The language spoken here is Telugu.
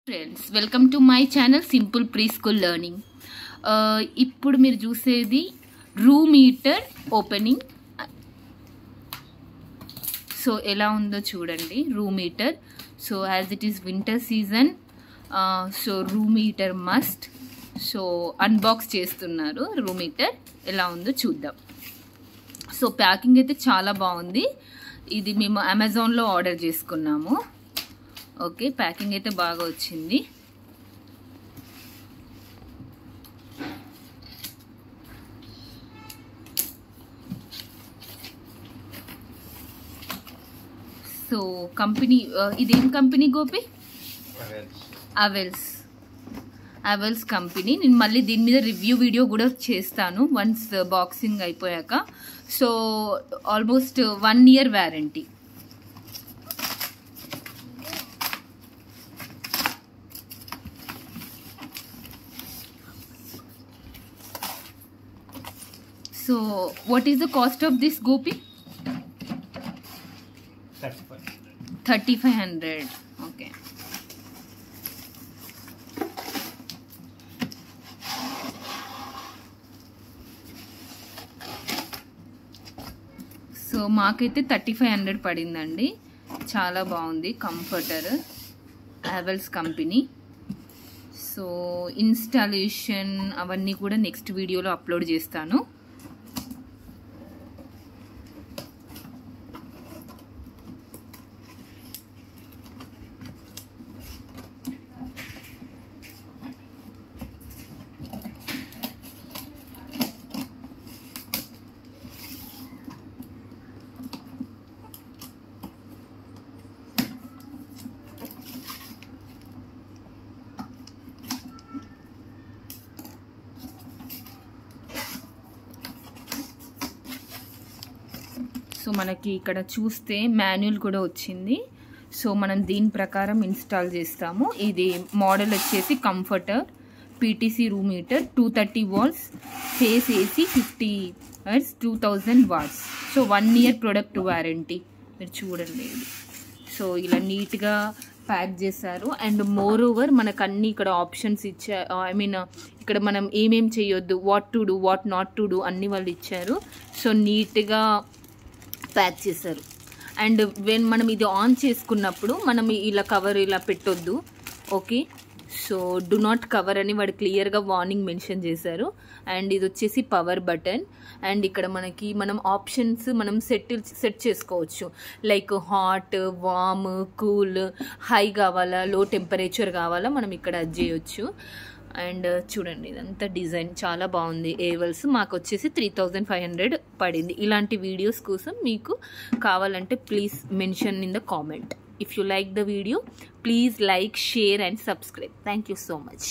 Friends welcome to my channel simple pre school learning. ఇప్పుడు మీరు చూసేది రూమ్ హీటర్ ఓపెనింగ్. సో ఎలా ఉందో చూడండి room heater. So as it is winter season, so room heater must. So unbox చేస్తున్నారు రూమ్ హీటర్. ఎలా ఉందో చూద్దాం. సో ప్యాకింగ్ అయితే చాలా బాగుంది. ఇది మేము అమెజాన్లో ఆర్డర్ చేసుకున్నాము. ఓకే, ప్యాకింగ్ అయితే బాగా వచ్చింది. సో కంపెనీ ఇదేం కంపెనీ గోపి? అవెల్స్ కంపెనీ. నేను మళ్ళీ దీని మీద రివ్యూ వీడియో కూడా చేస్తాను వన్స్ బాక్సింగ్ అయిపోయాక. So almost 1 year warranty. So what is the cost of this Gopi? 3500. Okay. So మాకైతే 3500 పడిందండి. చాలా బాగుంది కంఫర్టర్, అవెల్స్ కంపెనీ. సో ఇన్స్టాలేషన్ అవన్నీ కూడా నెక్స్ట్ వీడియోలో అప్లోడ్ చేస్తాను. సో మనకి ఇక్కడ చూస్తే మాన్యువల్ కూడా వచ్చింది. సో మనం దీని ప్రకారం ఇన్స్టాల్ చేస్తాము. ఇది మోడల్ వచ్చేసి comforter PTC room heater 230 volts, face AC 50 Hz, 2000 watts. So 1 year product warranty. మీరు చూడండి ఇది. సో ఇలా నీట్గా ప్యాక్ చేశారు. అండ్ మోర్ ఓవర్ మనకు అన్ని ఇక్కడ ఆప్షన్స్ ఇచ్చారు. ఐ మీన్ ఇక్కడ మనం ఏమేం చేయొద్దు, what to do, what not to do అన్ని వాళ్ళు ఇచ్చారు. సో నీట్గా ప్యాక్ చేశారు. అండ్ మనం ఇది ఆన్ చేసుకున్నప్పుడు మనం ఇలా కవర్ ఇలా పెట్టొద్దు. Okay, so do not cover అని వాడు క్లియర్గా వార్నింగ్ మెన్షన్ చేశారు. అండ్ ఇది వచ్చేసి పవర్ బటన్. అండ్ ఇక్కడ మనం ఆప్షన్స్ మనం సెట్ చేసుకోవచ్చు. లైక్ హాట్, వామ్, కూల్, హై కావాలా, లో టెంపరేచర్ కావాలా, మనం ఇక్కడ అది చేయొచ్చు. అండ్ చూడండి ఇదంతా డిజైన్ చాలా బాగుంది. ఏవల్స్ మాకు వచ్చేసి 3500 పడింది. ఇలాంటి వీడియోస్ కోసం మీకు కావాలంటే please mention in the comment. If you like the video, please like, share and subscribe. Thank you so much.